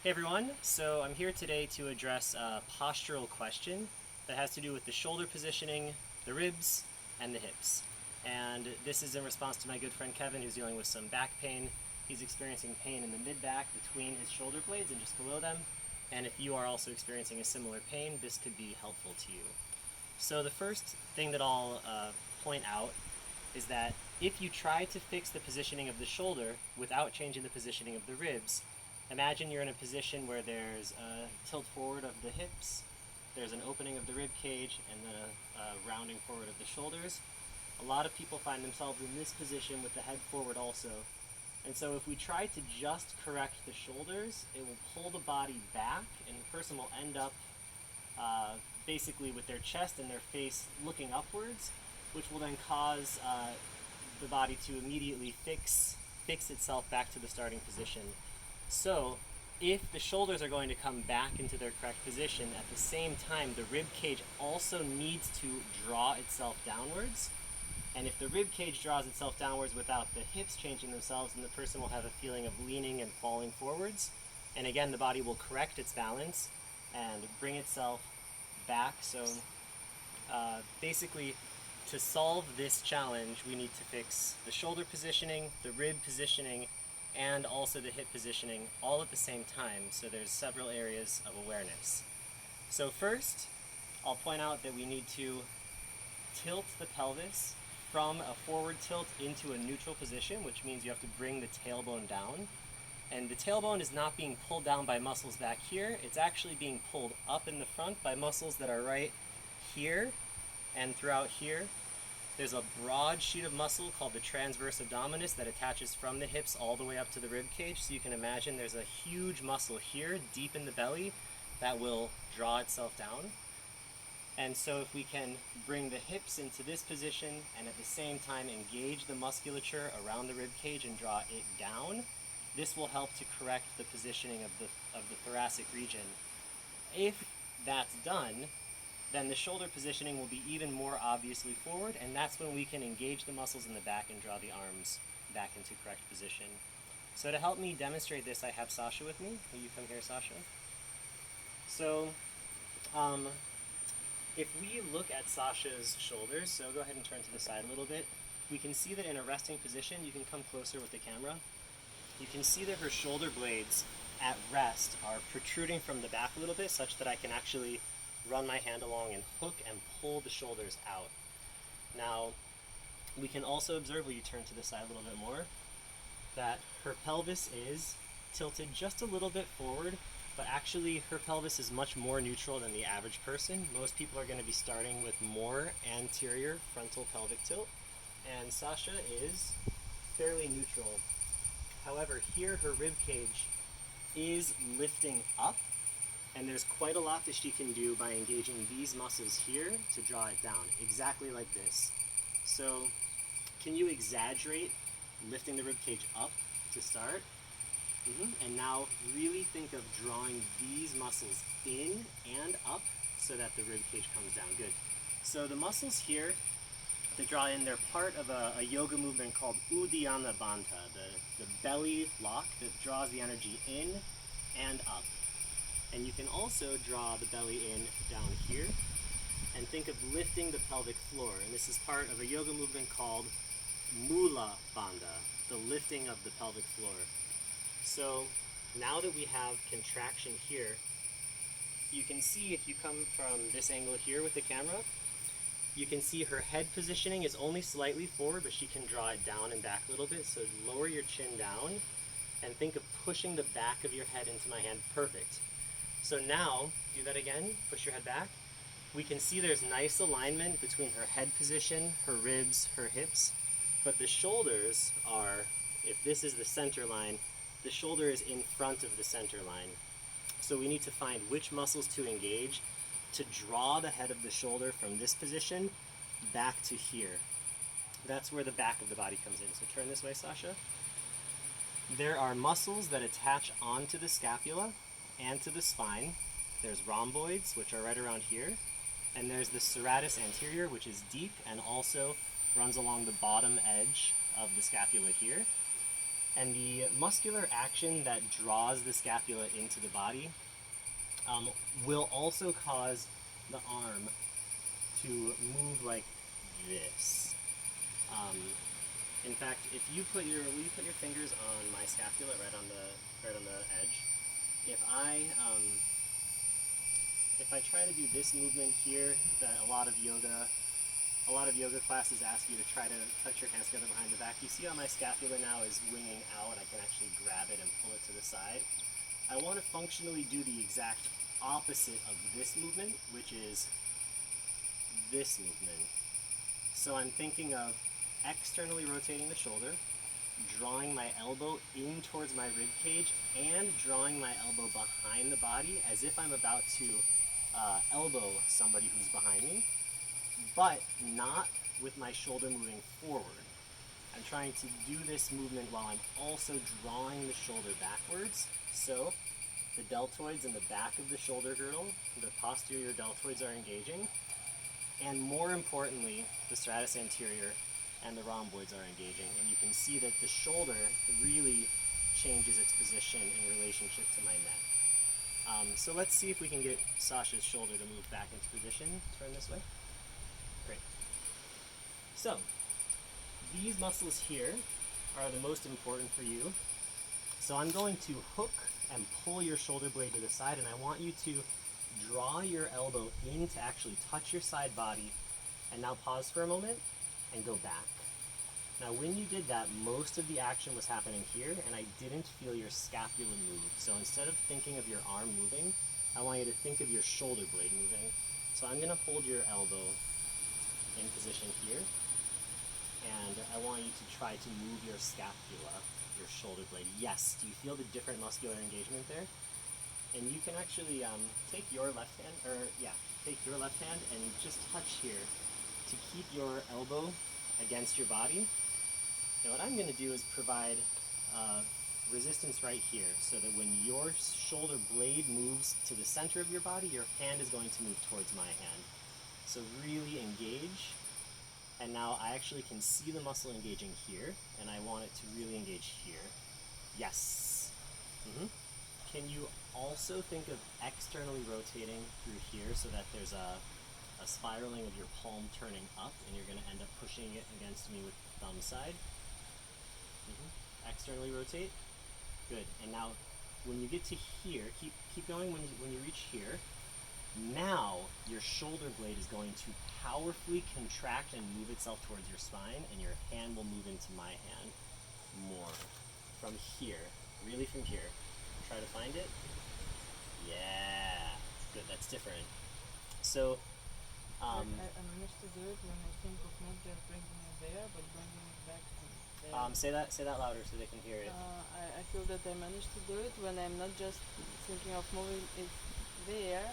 Hey everyone, so I'm here today to address a postural question that has to do with the shoulder positioning, the ribs, and the hips. And this is in response to my good friend Kevin, who's dealing with some back pain. He's experiencing pain in the mid-back between his shoulder blades and just below them. And if you are also experiencing a similar pain, this could be helpful to you. So the first thing that I'll point out is that if you try to fix the positioning of the shoulder without changing the positioning of the ribs, imagine you're in a position where there's a tilt forward of the hips, there's an opening of the rib cage, and then a rounding forward of the shoulders. A lot of people find themselves in this position with the head forward also. And so if we try to just correct the shoulders, it will pull the body back, and the person will end up basically with their chest and their face looking upwards, which will then cause the body to immediately fix itself back to the starting position. So if the shoulders are going to come back into their correct position, at the same time the rib cage also needs to draw itself downwards. And if the rib cage draws itself downwards without the hips changing themselves, then the person will have a feeling of leaning and falling forwards. And again, the body will correct its balance and bring itself back. So basically, to solve this challenge, we need to fix the shoulder positioning, the rib positioning, and also the hip positioning all at the same time. So there's several areas of awareness. So first, I'll point out that we need to tilt the pelvis from a forward tilt into a neutral position, which means you have to bring the tailbone down. And the tailbone is not being pulled down by muscles back here, it's actually being pulled up in the front by muscles that are right here and throughout here. There's a broad sheet of muscle called the transverse abdominis that attaches from the hips all the way up to the rib cage. So you can imagine there's a huge muscle here deep in the belly that will draw itself down. And so if we can bring the hips into this position and at the same time engage the musculature around the rib cage and draw it down, this will help to correct the positioning of the thoracic region. If that's done, then the shoulder positioning will be even more obviously forward, and that's when we can engage the muscles in the back and draw the arms back into correct position. So to help me demonstrate this, I have Sasha with me. Will you come here, Sasha? So if we look at Sasha's shoulders, so go ahead and turn to the side a little bit, we can see that in a resting position, you can come closer with the camera, you can see that her shoulder blades at rest are protruding from the back a little bit, such that I can actually run my hand along and hook and pull the shoulders out. Now, we can also observe, will you turn to the side a little bit more, that her pelvis is tilted just a little bit forward, but actually her pelvis is much more neutral than the average person. Most people are going to be starting with more anterior frontal pelvic tilt, and Sasha is fairly neutral. However, here her rib cage is lifting up, and there's quite a lot that she can do by engaging these muscles here to draw it down, exactly like this. So, can you exaggerate lifting the rib cage up to start? And now really think of drawing these muscles in and up so that the rib cage comes down. Good. So the muscles here that draw in, they're part of a yoga movement called Uddiyana Bandha, the belly lock that draws the energy in and up. And you can also draw the belly in down here and think of lifting the pelvic floor. And this is part of a yoga movement called Mula Bandha, the lifting of the pelvic floor. So now that we have contraction here, you can see if you come from this angle here with the camera, you can see her head positioning is only slightly forward, but she can draw it down and back a little bit. So lower your chin down and think of pushing the back of your head into my hand. Perfect. So now, do that again, push your head back. We can see there's nice alignment between her head position, her ribs, her hips, but the shoulders are, if this is the center line, the shoulder is in front of the center line. So we need to find which muscles to engage to draw the head of the shoulder from this position back to here. That's where the back of the body comes in. So turn this way, Sasha. There are muscles that attach onto the scapula and to the spine. There's rhomboids, which are right around here, and there's the serratus anterior, which is deep and also runs along the bottom edge of the scapula here. And the muscular action that draws the scapula into the body will also cause the arm to move like this. In fact, will you put your fingers on my scapula right on the edge? If I try to do this movement here that a lot of yoga classes ask you to try to touch your hands together behind the back, you see how my scapula now is winging out. I can actually grab it and pull it to the side. I want to functionally do the exact opposite of this movement, which is this movement. So I'm thinking of externally rotating the shoulder, drawing my elbow in towards my rib cage, and drawing my elbow behind the body as if I'm about to elbow somebody who's behind me, but not with my shoulder moving forward. I'm trying to do this movement while I'm also drawing the shoulder backwards. So the deltoids in the back of the shoulder girdle, the posterior deltoids are engaging, and more importantly, the stratus anterior and the rhomboids are engaging. And you can see that the shoulder really changes its position in relationship to my neck. So let's see if we can get Sasha's shoulder to move back into position. Turn this way. Great. So, these muscles here are the most important for you. So I'm going to hook and pull your shoulder blade to the side, and I want you to draw your elbow in to actually touch your side body, and now pause for a moment and go back. Now when you did that, most of the action was happening here, and I didn't feel your scapula move. So instead of thinking of your arm moving, I want you to think of your shoulder blade moving. So I'm going to hold your elbow in position here, and I want you to try to move your scapula, your shoulder blade. Yes, do you feel the different muscular engagement there? And you can actually take your left hand and just touch here to keep your elbow against your body. Now what I'm going to do is provide resistance right here, so that when your shoulder blade moves to the center of your body, your hand is going to move towards my hand. So really engage. And now I actually can see the muscle engaging here, and I want it to really engage here. Yes. Can you also think of externally rotating through here so that there's a spiraling of your palm turning up, and you're going to end up pushing it against me with the thumb side? Externally rotate. Good. And now when you get to here, keep going when you reach here. Now your shoulder blade is going to powerfully contract and move itself towards your spine, and your hand will move into my hand more. From here, really from here. Try to find it. Yeah, good, that's different. So, I managed to do it when I think of not just bringing it there, but bringing it back and there. Say that louder so they can hear it. I feel that I managed to do it when I'm not just thinking of moving it there,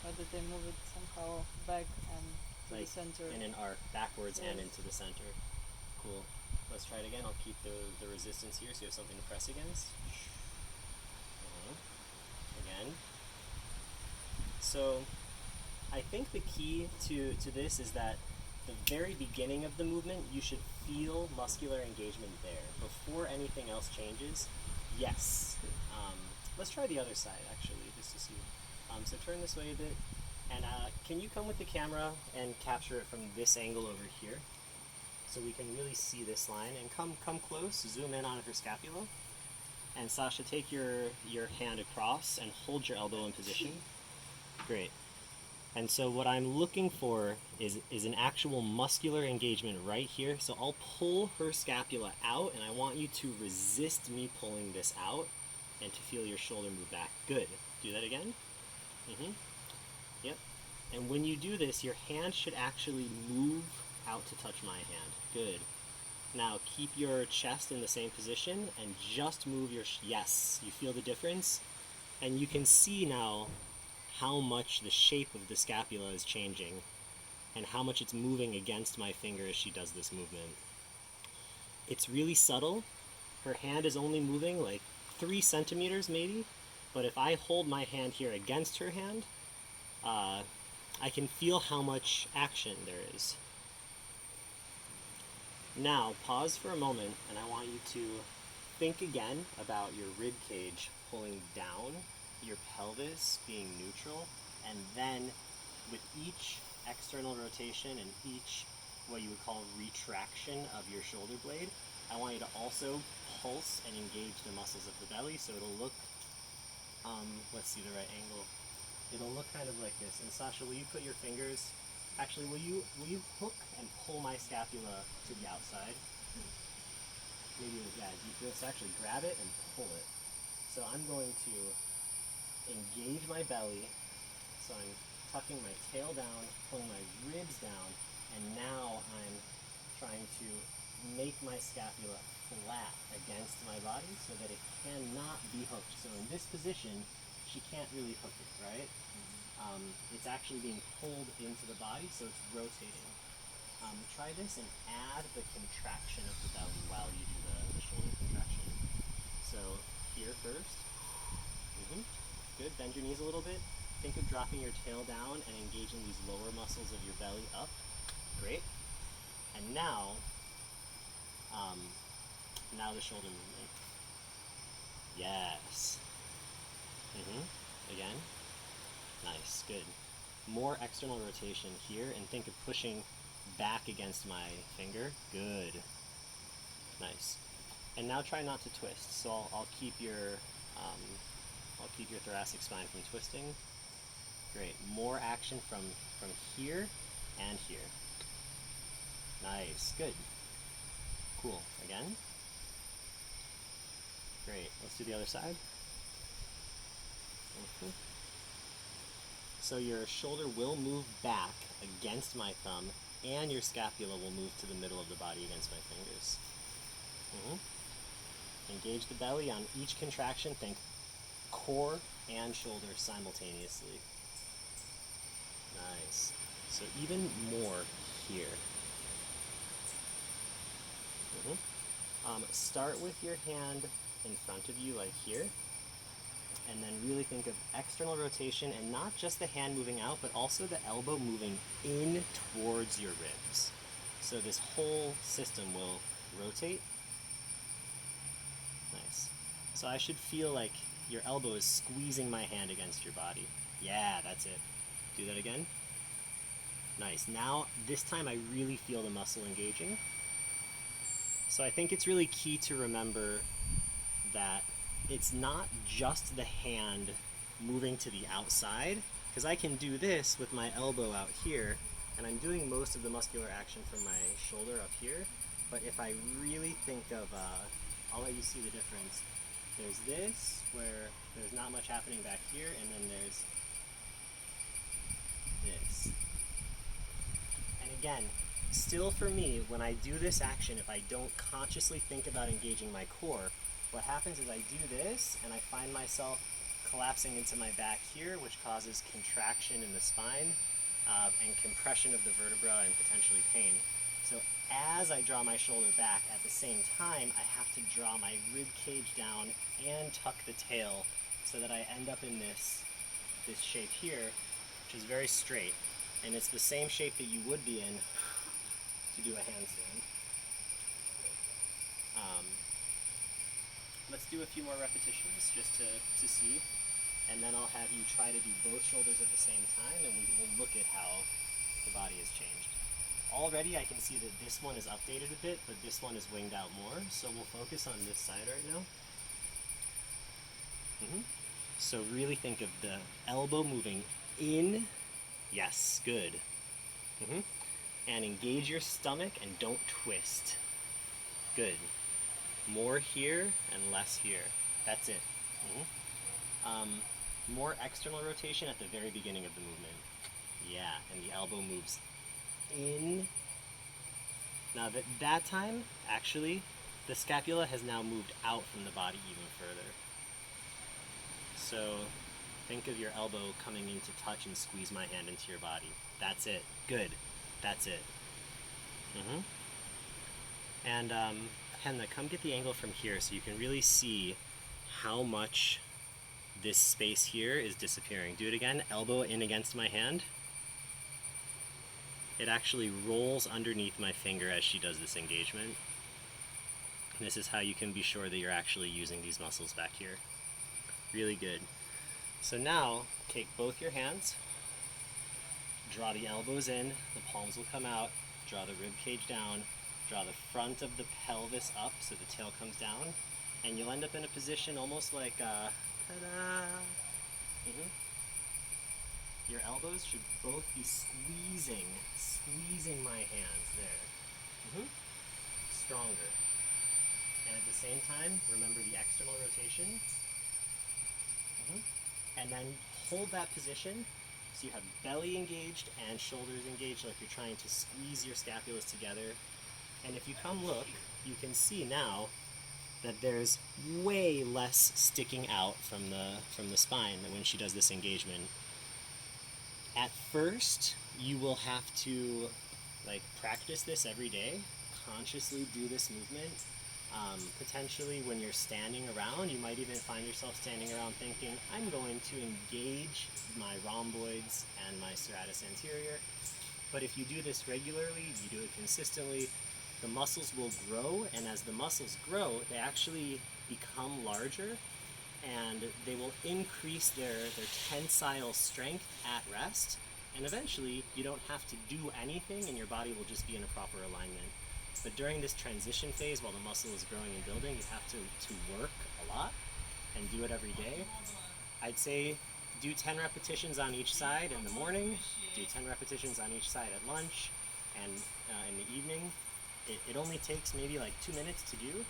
but that I move it somehow back and to Like the center. in an arc, backwards and Yes. into the center. Cool. Let's try it again. I'll keep the resistance here so you have something to press against. Again. So, I think the key to this is that the very beginning of the movement, you should feel muscular engagement there before anything else changes. Yes. Let's try the other side actually, just to see. So turn this way a bit, and can you come with the camera and capture it from this angle over here, so we can really see this line? And come close, zoom in on her scapula. And Sasha, take your hand across and hold your elbow in position. Great. And so what I'm looking for is an actual muscular engagement right here. So I'll pull her scapula out, and I want you to resist me pulling this out and to feel your shoulder move back. Good. Do that again. Yep. And when you do this, your hand should actually move out to touch my hand. Good. Now keep your chest in the same position and just move your, yes, you feel the difference? And you can see now how much the shape of the scapula is changing and how much it's moving against my finger as she does this movement. It's really subtle. Her hand is only moving like 3 centimeters maybe, but if I hold my hand here against her hand, I can feel how much action there is. Now, pause for a moment, and I want you to think again about your rib cage pulling down, your pelvis being neutral, and then with each external rotation and each what you would call retraction of your shoulder blade, I want you to also pulse and engage the muscles of the belly, so it'll look, let's see the right angle. It'll look kind of like this. And Sasha, will you put your fingers, actually, will you hook and pull my scapula to the outside? Maybe, yeah, you just actually grab it and pull it. So I'm going to engage my belly, so I'm tucking my tail down, pulling my ribs down, and now I'm trying to make my scapula flat against my body so that it cannot be hooked. So in this position, she can't really hook it, right? It's actually being pulled into the body, so it's rotating. Try this and add the contraction of the belly while you do the shoulder contraction. So here first. Good, bend your knees a little bit. Think of dropping your tail down and engaging these lower muscles of your belly up. Great. And now the shoulder movement. Yes. Again. Nice, good. More external rotation here, and think of pushing back against my finger. Good. Nice. And now try not to twist. So I'll keep your thoracic spine from twisting. Great. More action from here and here. Nice. Good. Cool. Again. Great. Let's do the other side. So your shoulder will move back against my thumb, and your scapula will move to the middle of the body against my fingers. Engage the belly on each contraction. Think core and shoulder simultaneously. Nice. So even more here. Start with your hand in front of you, like here, and then really think of external rotation, and not just the hand moving out, but also the elbow moving in towards your ribs. So this whole system will rotate. Nice. So I should feel like your elbow is squeezing my hand against your body. Yeah, that's it. Do that again. Nice. Now, this time I really feel the muscle engaging. So I think it's really key to remember that it's not just the hand moving to the outside, because I can do this with my elbow out here, and I'm doing most of the muscular action from my shoulder up here. But if I really think of, I'll let you see the difference. There's this, where there's not much happening back here, and then there's this. And again, still for me, when I do this action, if I don't consciously think about engaging my core, what happens is I do this, and I find myself collapsing into my back here, which causes contraction in the spine and compression of the vertebra and potentially pain. So as I draw my shoulder back, at the same time, I have to draw my rib cage down and tuck the tail so that I end up in this shape here, which is very straight. And it's the same shape that you would be in to do a handstand. Let's do a few more repetitions just to see, and then I'll have you try to do both shoulders at the same time, and we'll look at how the body has changed. Already I can see that this one is updated a bit, but this one is winged out more, so we'll focus on this side right now. So really think of the elbow moving in. Yes, good. And engage your stomach and don't twist. Good. More here and less here. That's it. More external rotation at the very beginning of the movement. Yeah, and the elbow moves in. Now that time, actually, the scapula has now moved out from the body even further. So think of your elbow coming in to touch and squeeze my hand into your body. That's it. Good. That's it. And Henna, come get the angle from here so you can really see how much this space here is disappearing. Do it again. Elbow in against my hand. It actually rolls underneath my finger as she does this engagement. This is how you can be sure that you're actually using these muscles back here. Really good. So now, take both your hands, draw the elbows in, the palms will come out, draw the rib cage down, draw the front of the pelvis up so the tail comes down, and you'll end up in a position almost like ta-da! Your elbows should both be squeezing my hands there. Stronger. And at the same time, remember the external rotation. And then hold that position so you have belly engaged and shoulders engaged, like you're trying to squeeze your scapulas together. And if you come look, you can see now that there's way less sticking out from the spine than when she does this engagement. At first, you will have to practice this every day, consciously do this movement. Potentially when you're standing around, you might even find yourself standing around thinking, I'm going to engage my rhomboids and my serratus anterior. But if you do this regularly, you do it consistently, the muscles will grow, and as the muscles grow, they actually become larger, and they will increase their tensile strength at rest, and eventually you don't have to do anything and your body will just be in a proper alignment. But during this transition phase, while the muscle is growing and building, you have to work a lot and do it every day. I'd say do 10 repetitions on each side in the morning, do 10 repetitions on each side at lunch, and in the evening. It only takes maybe 2 minutes to do.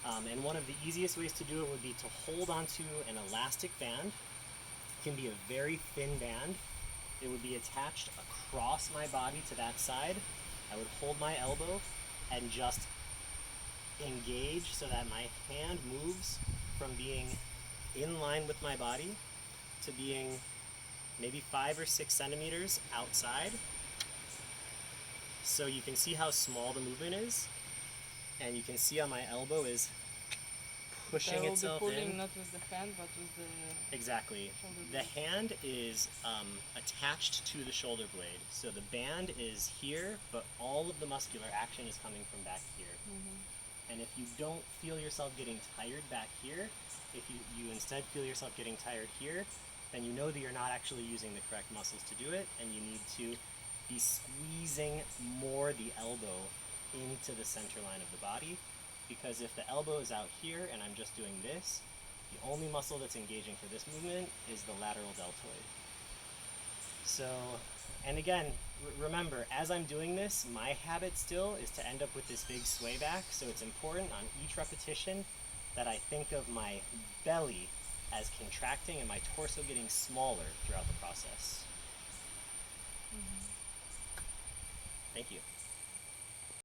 And one of the easiest ways to do it would be to hold onto an elastic band. It can be a very thin band. It would be attached across my body to that side. I would hold my elbow and just engage so that my hand moves from being in line with my body to being maybe 5 or 6 centimeters outside. So you can see how small the movement is, and you can see how my elbow is pushing itself be pulling in. not with the hand, but with the Exactly. shoulder The blade. hand is attached to the shoulder blade. So the band is here, but all of the muscular action is coming from back here. And if you don't feel yourself getting tired back here, if you instead feel yourself getting tired here, then you know that you're not actually using the correct muscles to do it, and you need to be squeezing more the elbow into the center line of the body, because if the elbow is out here and I'm just doing this, the only muscle that's engaging for this movement is the lateral deltoid. So, and again, remember, as I'm doing this, my habit still is to end up with this big sway back, so it's important on each repetition that I think of my belly as contracting and my torso getting smaller throughout the process. Thank you.